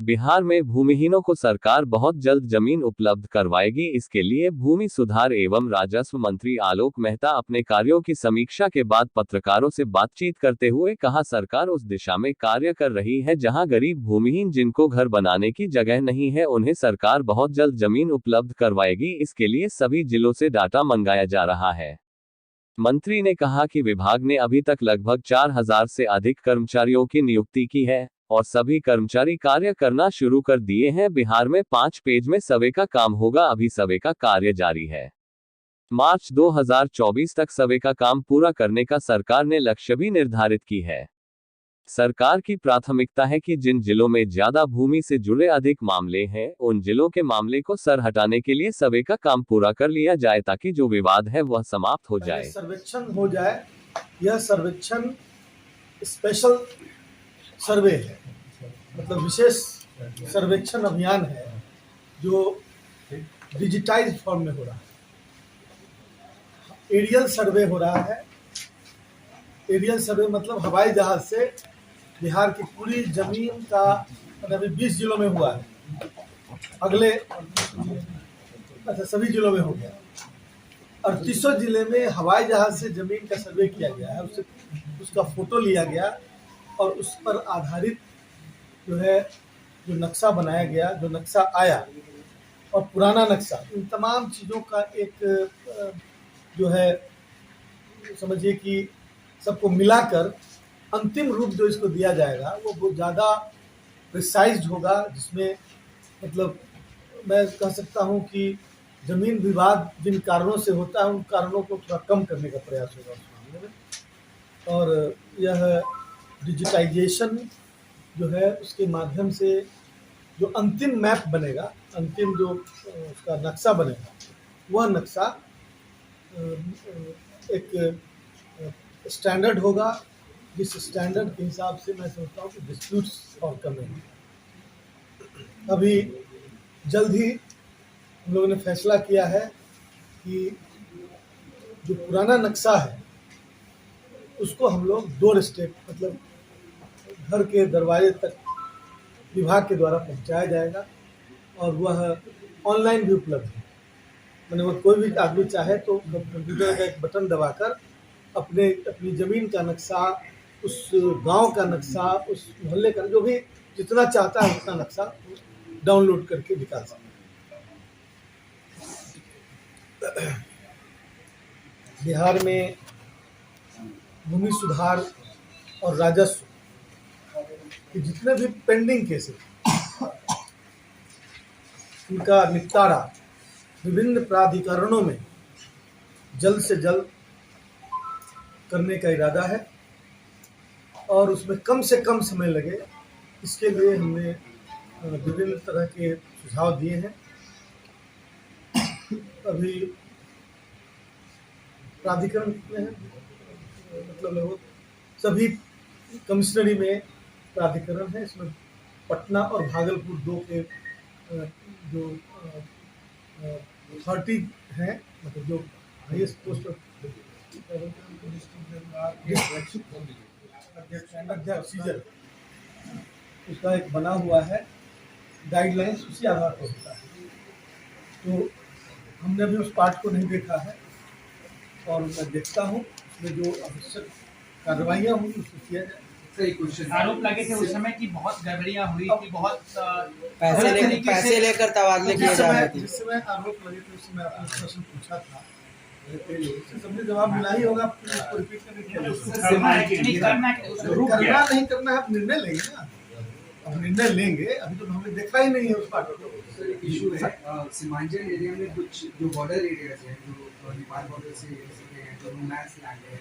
बिहार में भूमिहीनों को सरकार बहुत जल्द जमीन उपलब्ध करवाएगी। इसके लिए भूमि सुधार एवं राजस्व मंत्री आलोक मेहता अपने कार्यों की समीक्षा के बाद पत्रकारों से बातचीत करते हुए कहा, सरकार उस दिशा में कार्य कर रही है जहां गरीब भूमिहीन जिनको घर बनाने की जगह नहीं है उन्हें सरकार बहुत जल्द जमीन उपलब्ध करवाएगी। इसके लिए सभी जिलों से डाटा मंगाया जा रहा है। मंत्री ने कहा कि विभाग ने अभी तक लगभग 4000 से अधिक कर्मचारियों की नियुक्ति की है और सभी कर्मचारी कार्य करना शुरू कर दिए हैं। बिहार में 5 पेज में सर्वे का काम होगा, अभी सर्वे का कार्य जारी है। मार्च 2024 तक सर्वे का काम पूरा करने का सरकार ने लक्ष्य भी निर्धारित की है। सरकार की प्राथमिकता है कि जिन जिलों में ज्यादा भूमि से जुड़े अधिक मामले हैं उन जिलों के मामले को सर हटाने के लिए सर्वे का काम पूरा कर लिया जाए ताकि जो विवाद है वह समाप्त हो जाए। सर्वेक्षण हो जाए। यह सर्वेक्षण स्पेशल सर्वे है, मतलब विशेष सर्वेक्षण अभियान है जो डिजिटाइज्ड फॉर्म में हो रहा है। एरियल सर्वे हो रहा है। एरियल सर्वे मतलब हवाई जहाज से बिहार की पूरी जमीन का, अभी 20 जिलों में हुआ है, अगले सभी जिलों में हो गया। 38 जिले में हवाई जहाज से जमीन का सर्वे किया गया है, उसका फोटो लिया गया और उस पर आधारित जो नक्शा बनाया गया, जो नक्शा आया और पुराना नक्शा, इन तमाम चीज़ों का एक समझिए कि सबको मिलाकर अंतिम रूप जो इसको दिया जाएगा वो बहुत ज़्यादा प्रिसाइज्ड होगा, जिसमें मतलब मैं कह सकता हूँ कि ज़मीन विवाद जिन कारणों से होता है उन कारणों को थोड़ा कम करने का प्रयास होगा उस मामले में। और यह डिजिटाइजेशन जो है उसके माध्यम से जो अंतिम मैप बनेगा, अंतिम जो उसका नक्शा बनेगा, वह नक्शा एक स्टैंडर्ड होगा, जिस स्टैंडर्ड के हिसाब से मैं समझता हूँ कि डिस्प्यूट्स और कम होंगे। अभी जल्द ही हम लोगों ने फैसला किया है कि जो पुराना नक्शा है उसको हम लोग डोर स्टेप, मतलब घर के दरवाजे तक विभाग के द्वारा पहुंचाया जाएगा और वह ऑनलाइन भी उपलब्ध है। मैंने वो कोई भी आदमी चाहे तो कंप्यूटर का एक बटन दबाकर अपनी ज़मीन का नक्शा, उस गांव का नक्शा, उस मोहल्ले का, जो भी जितना चाहता है उतना नक्शा डाउनलोड करके निकाल सकता है। बिहार में भूमि सुधार और राजस्व कि जितने भी पेंडिंग केसेस उनका निपटारा विभिन्न प्राधिकरणों में जल्द से जल्द करने का इरादा है और उसमें कम से कम समय लगे, इसके लिए हमने विभिन्न तरह के सुझाव दिए हैं। अभी प्राधिकरण कितने हैं, मतलब लगभग सभी कमिश्नरी में प्राधिकरण है। इसमें पटना और भागलपुर दो के जो अथॉरिटी हैं, मतलब जो हाईएस्ट पोस्ट सीजर, उसका एक बना हुआ है गाइडलाइंस, उसी आधार पर होता है। तो हमने भी उस पार्ट को नहीं देखा है और मैं देखता हूँ उसमें जो आवश्यक कार्रवाइयाँ होंगी उसको किया जाए। सही क्वेश्चन। आरोप लगे थे उस समय कि बहुत गड़बड़ियाँ हुई थी, बहुत पैसे लेकर तबादले किए जा रहे थे। जिस समय आरोप लगे थे उस समय आपने प्रश्न पूछा था, सबने जवाब मिला ही होगा, उसको रिपीट करने करना नहीं करना आप निर्णय लेंगे ना। अब निर्णय लेंगे, अभी तो हमने देखा ही नहीं है उस पार्ट को। इशू है सीमांचल एरिया में कुछ जो बॉर्डर एरियाज हैं, जो नेपाल बॉर्डर से जो रोमांस लैंड है,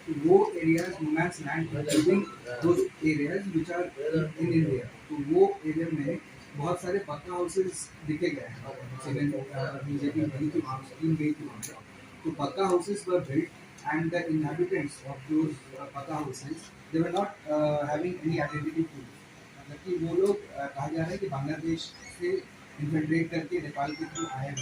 तो वो areas romance land including those areas which are in India, तो वो एरिया में बहुत सारे पक्का हाउसेस दिखे गए हैं। बीजेपी गई थी वहाँ, स्कीम गई थी वहाँ पे, तो pucca houses were built and the inhabitants of those pucca houses they were not having any identity proof, मतलब कि वो लोग कहा जा रहा है कि बांग्लादेश से इन्फिल्ट्रेट करके नेपाल के थ्रू आए हैं।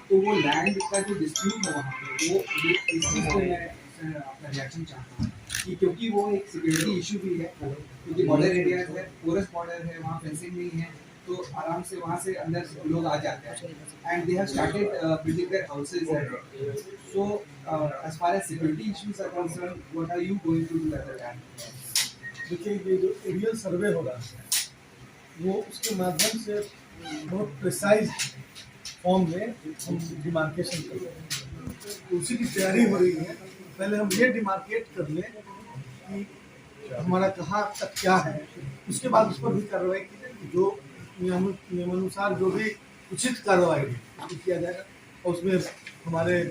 तो वो लैंड का जो डिस्प्यूट है वहाँ पे, वो इस चीज़ को मैं उससे आपका रिएक्शन चाहता हूँ कि क्योंकि वो एक सिक्योरिटी इशू भी है, क्योंकि बॉर्डर एरिया है, पोरस बॉर्डर है, वहाँ फेंसिंग नहीं है, तो आराम से वहाँ से अंदर लोग आ जाते हैं and they have started building their houses there. So as far as security issues are concern, what are you going to do at the time? देखिए, ये जो एरियल सर्वे हो रहा है वो उसके माध्यम से बहुत प्रिसाइज फॉर्म में हम डिमार्केशन कर रहे हैं, तो उसी की तैयारी हो रही है। पहले हम ये डिमार्केट कर लें कि हमारा कहाँ तक क्या है, उसके बाद उस पर भी कार्रवाई की जाएगी। जो नियमानुसार जो भी उचित कार्रवाई है उसको किया जाएगा, और उसमें हमारे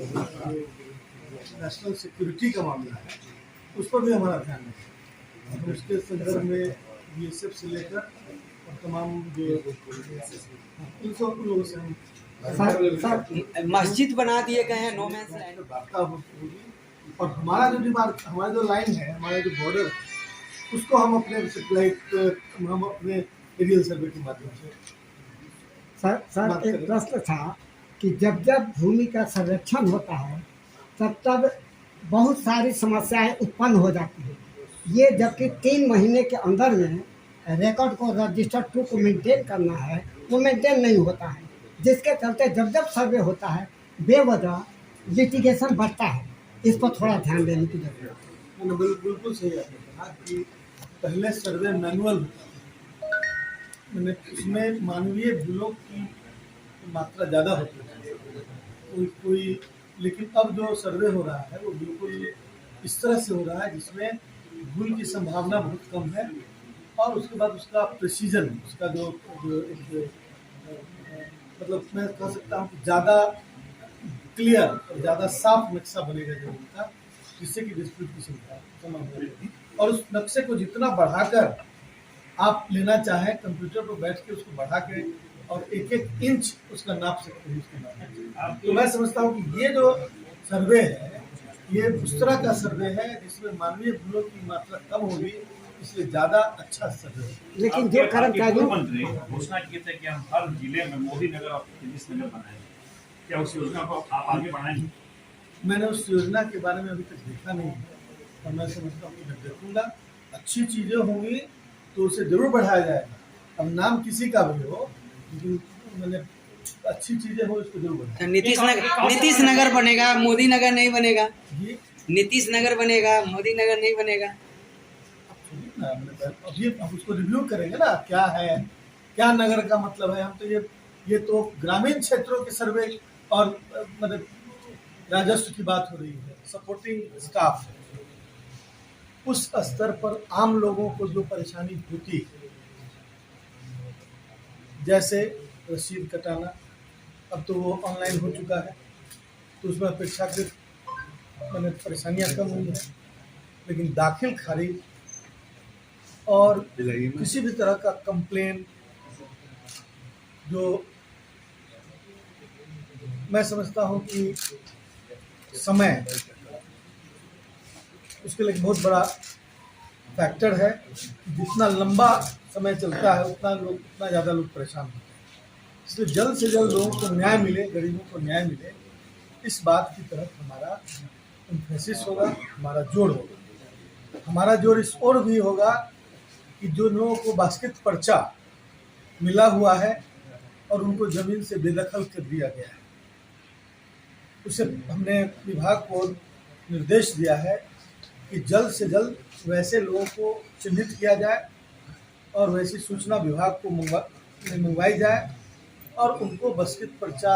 नेशनल सिक्योरिटी का मामला है उस पर भी हमारा ध्यान है। हम उसके संदर्भ में BSF से लेकर और तमाम जो इन सब लोगों से हम सर मस्जिद बना दिए गए हैं नो मैंस लैंड। वार्ता होगी, और हमारा जो लाइन है, हमारा जो बॉर्डर, उसको हम अपने सैटेलाइट, हम अपने एरियल सर्वे के माध्यम से सर एक प्रश्न था कि जब जब भूमि का संरक्षण होता है तब बहुत सारी समस्याएं उत्पन्न हो जाती हैं। ये जबकि 3 महीने के अंदर में रिकॉर्ड को रजिस्टर 2 को मेंटेन करना है, वो मेंटेन नहीं होता है, जिसके चलते जब जब सर्वे होता है बेवजह लिटिगेशन बढ़ता है। इस पर थोड़ा ध्यान देने की जरूरत है। बिल्कुल सही आपने कहा कि पहले सर्वे मैनुअल होता था, मैंने उसमें मानवीय भूलों की मात्रा ज़्यादा होती है कोई, लेकिन अब जो सर्वे हो रहा है वो बिल्कुल इस तरह से हो रहा है जिसमें भूल की संभावना बहुत कम है, और उसके बाद उसका प्रेसीजन, उसका जो एक मतलब मैं कह सकता हूँ कि ज़्यादा क्लियर और ज़्यादा साफ नक्शा बनेगा जमीन का, जिससे कि डिस्प्यूट की समाधान होगी। और उस नक्शे को जितना बढ़ाकर आप लेना चाहें, कंप्यूटर पर बैठ के उसको बढ़ा के और एक एक इंच उसका नाप सकते हैं उसके बाद। तो मैं समझता हूँ कि ये जो सर्वे है ये उस तरह का सर्वे है जिसमें मानवीय भूलों की मात्रा कम होगी, इसलिए ज़्यादा अच्छा सर्वे है। लेकिन जो कर्मचारियों मंत्री घोषणा किए थे कि हम हर जिले में मोदी नगर और तेजस नगर बनाएंगे, क्या उस योजना को आप आगे बढ़ाएंगे? मैंने उस योजना के बारे में अभी तक देखा नहीं है, और मैं समझता हूँ कि मैं देखूँगा, अच्छी चीज़ें होंगी तो उसे जरूर बढ़ाया जाएगा। अब नाम किसी का भी हो, लेकिन मैंने अच्छी चीज़ें हो इसको जरूर बढ़ाया। नीतीश नगर बनेगा, मोदी नगर नहीं बनेगा। जी, नीतीश नगर बनेगा, मोदी नगर नहीं बनेगा। अभी हम उसको रिव्यू करेंगे ना, क्या है, क्या नगर का मतलब है। हम तो ये तो ग्रामीण क्षेत्रों के सर्वे और मतलब राजस्व की बात हो रही है, सपोर्टिंग स्टाफ, उस स्तर पर आम लोगों को जो परेशानी होती है, जैसे रसीद कटाना, अब तो वो ऑनलाइन हो चुका है, तो उसमें अपेक्षाकृत मैंने परेशानियां कम हुई हैं, लेकिन दाखिल खारिज और किसी भी तरह का कंप्लेन, जो मैं समझता हूँ कि समय, उसके लिए बहुत बड़ा फैक्टर है। जितना लंबा समय चलता है उतना ज़्यादा लोग परेशान होते हैं। इसलिए जल्द से जल्द लोगों को न्याय मिले, गरीबों को न्याय मिले, इस बात की तरफ हमारा एम्फेसिस होगा, हमारा जोर होगा। हमारा जोर इस ओर भी होगा कि जो लोगों को बास्केट पर्चा मिला हुआ है और उनको ज़मीन से बेदखल कर दिया गया है, उसे हमने विभाग को निर्देश दिया है कि जल्द से जल्द वैसे लोगों को चिन्हित किया जाए और वैसी सूचना विभाग को मंगवाई जाए और उनको बास्केट पर्चा,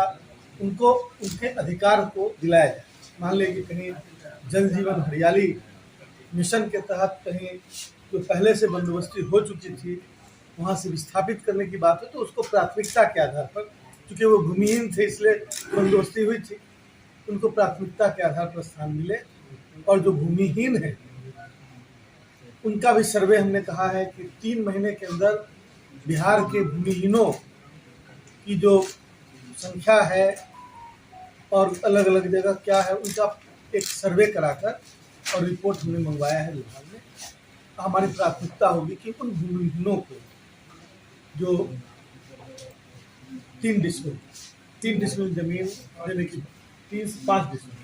उनको उनके अधिकार को दिलाया जाए। मान लें कि कहीं जल जीवन हरियाली मिशन के तहत कहीं जो पहले से बंदोबस्ती हो चुकी थी वहाँ से विस्थापित करने की बात है, तो उसको प्राथमिकता के आधार पर, चूँकि वो भूमिहीन थे इसलिए बंदोबस्ती हुई थी, उनको प्राथमिकता के आधार पर स्थान मिले। और जो भूमिहीन है उनका भी सर्वे हमने कहा है कि 3 महीने के अंदर बिहार के भूमिहीनों की जो संख्या है और अलग अलग जगह क्या है, उनका एक सर्वे कराकर और रिपोर्ट हमने मंगवाया है विभाग में। हमारी प्राथमिकता होगी कि उन भूमिहीनों को जो 3 डिसमिल जमीन देने की, 3 से 5 डिसमिल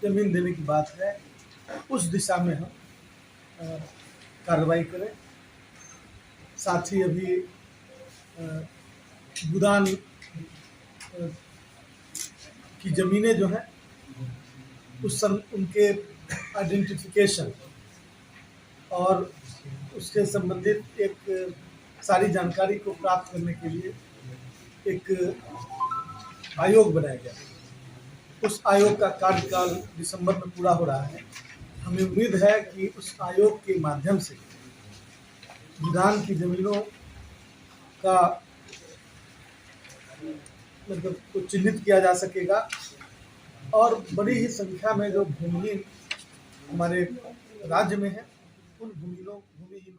जमीन देने की बात है, उस दिशा में हम कार्रवाई करें। साथ ही अभी बुदान की ज़मीनें जो हैं उनके आइडेंटिफिकेशन और उसके संबंधित एक सारी जानकारी को प्राप्त करने के लिए एक आयोग बनाया गया। उस आयोग का कार्यकाल दिसंबर में पूरा हो रहा है। हमें उम्मीद है कि उस आयोग के माध्यम से विधान की जमीनों का मतलब को चिन्हित किया जा सकेगा और बड़ी ही संख्या में जो भूमिहीन हमारे राज्य में है उन भूमिहीनों की